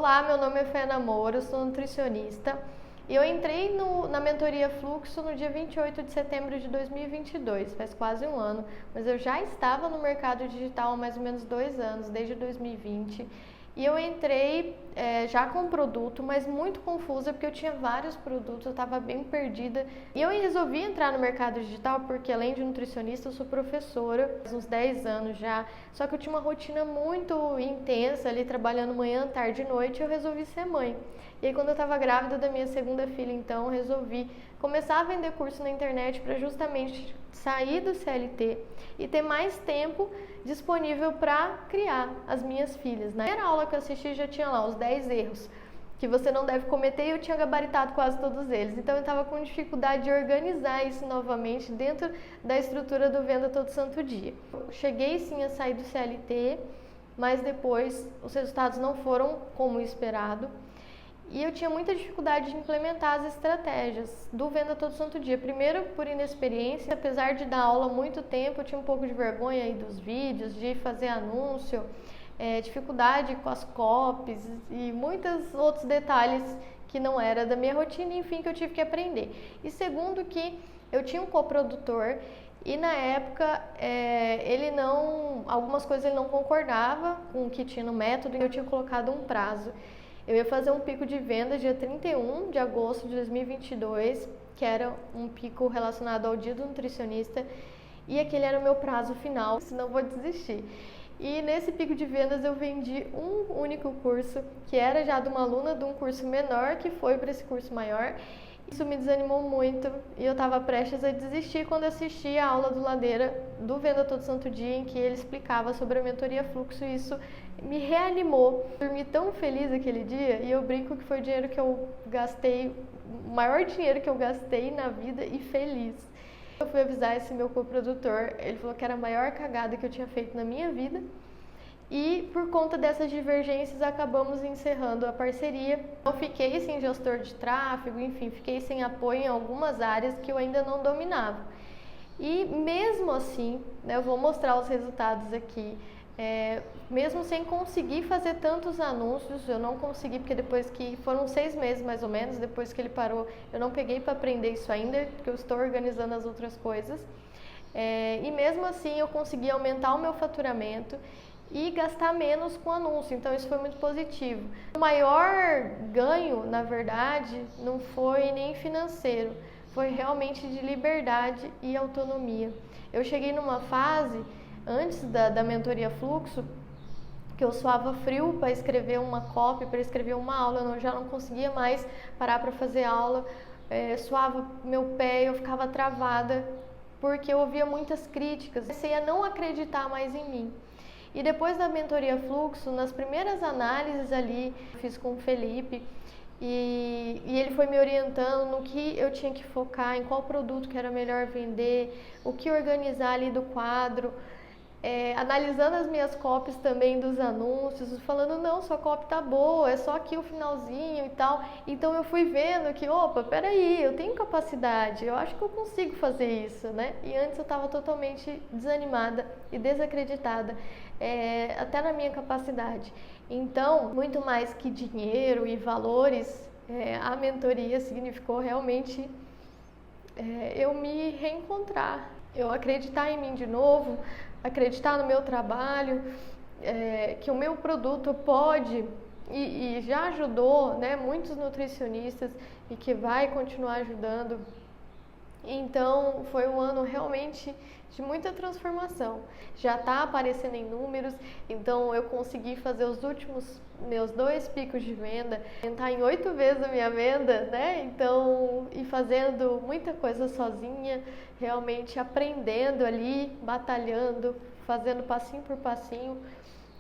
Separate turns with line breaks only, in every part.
Olá, meu nome é Fena Moura, eu sou nutricionista e eu entrei na mentoria Fluxo no dia 28 de setembro de 2022, faz quase um ano, mas eu já estava no mercado digital há mais ou menos 2 anos, desde 2020. E eu entrei já com um produto, mas muito confusa, porque eu tinha vários produtos, eu estava bem perdida. E eu resolvi entrar no mercado digital porque, além de nutricionista, eu sou professora, há uns 10 anos já. Só que eu tinha uma rotina muito intensa ali, trabalhando manhã, tarde e noite, e eu resolvi ser mãe. E aí, quando eu estava grávida da minha segunda filha, então, eu resolvi começar a vender curso na internet para justamente sair do CLT e ter mais tempo disponível para criar as minhas filhas. Na primeira aula que eu assisti já tinha lá os 10 erros que você não deve cometer e eu tinha gabaritado quase todos eles. Então eu estava com dificuldade de organizar isso novamente dentro da estrutura do Venda Todo Santo Dia. Eu cheguei sim a sair do CLT, mas depois os resultados não foram como esperado. E eu tinha muita dificuldade de implementar as estratégias do Venda Todo Santo Dia. Primeiro, por inexperiência, apesar de dar aula há muito tempo, eu tinha um pouco de vergonha aí dos vídeos, de fazer anúncio, dificuldade com as copies e muitos outros detalhes que não era da minha rotina, enfim, que eu tive que aprender. E segundo, que eu tinha um coprodutor e na época algumas coisas ele não concordava com o que tinha no método e eu tinha colocado um prazo. Eu ia fazer um pico de venda dia 31 de agosto de 2022, que era um pico relacionado ao dia do nutricionista, e aquele era o meu prazo final, senão eu vou desistir. E nesse pico de vendas eu vendi um único curso, que era já de uma aluna de um curso menor, que foi para esse curso maior. Isso me desanimou muito e eu estava prestes a desistir quando assisti a aula do Ladeira do Venda Todo Santo Dia, em que ele explicava sobre a mentoria Fluxo, e isso me reanimou. Dormi tão feliz aquele dia e eu brinco que foi o dinheiro que eu gastei, o maior dinheiro que eu gastei na vida, e feliz. Eu fui avisar esse meu coprodutor, ele falou que era a maior cagada que eu tinha feito na minha vida. E por conta dessas divergências acabamos encerrando a parceria. Eu fiquei sem gestor de tráfego, enfim, fiquei sem apoio em algumas áreas que eu ainda não dominava. E mesmo assim, né, eu vou mostrar os resultados aqui, mesmo sem conseguir fazer tantos anúncios, eu não consegui, porque depois que foram 6 meses mais ou menos, depois que ele parou, eu não peguei para aprender isso ainda, porque eu estou organizando as outras coisas. E mesmo assim eu consegui aumentar o meu faturamento e gastar menos com anúncio, então isso foi muito positivo. O maior ganho, na verdade, não foi nem financeiro, foi realmente de liberdade e autonomia. Eu cheguei numa fase, antes da mentoria Fluxo, que eu suava frio para escrever uma copy, para escrever uma aula, eu já não conseguia mais parar para fazer aula, suava meu pé, eu ficava travada, porque eu ouvia muitas críticas, comecei a não acreditar mais em mim. E depois da mentoria Fluxo, nas primeiras análises ali, fiz com o Felipe, e ele foi me orientando no que eu tinha que focar, em qual produto que era melhor vender, o que organizar ali do quadro, analisando as minhas copies também dos anúncios, falando, não, sua copy tá boa, é só aqui o finalzinho e tal. Então eu fui vendo que, opa, peraí, eu tenho capacidade, eu acho que eu consigo fazer isso, né? E antes eu estava totalmente desanimada e desacreditada, até na minha capacidade. Então, muito mais que dinheiro e valores, a mentoria significou realmente eu me reencontrar, eu acreditar em mim de novo, acreditar no meu trabalho, que o meu produto pode e já ajudou, né, muitos nutricionistas e que vai continuar ajudando. Então foi um ano realmente de muita transformação. Já está aparecendo em números, então eu consegui fazer os últimos meus 2 picos de venda, aumentar em 8 vezes a minha venda, né? Então, e fazendo muita coisa sozinha, realmente aprendendo ali, batalhando, fazendo passinho por passinho,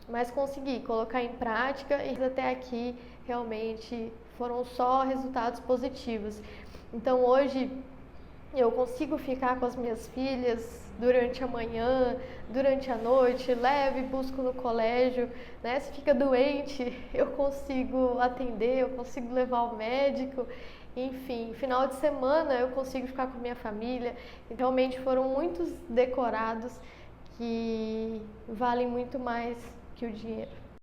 mas consegui colocar em prática e até aqui realmente foram só resultados positivos. Então hoje eu consigo ficar com as minhas filhas durante a manhã, durante a noite, levo e busco no colégio, né? Se fica doente, eu consigo atender, eu consigo levar ao médico, enfim, final de semana eu consigo ficar com a minha família. E realmente foram muitos decorados que valem muito mais que o dinheiro.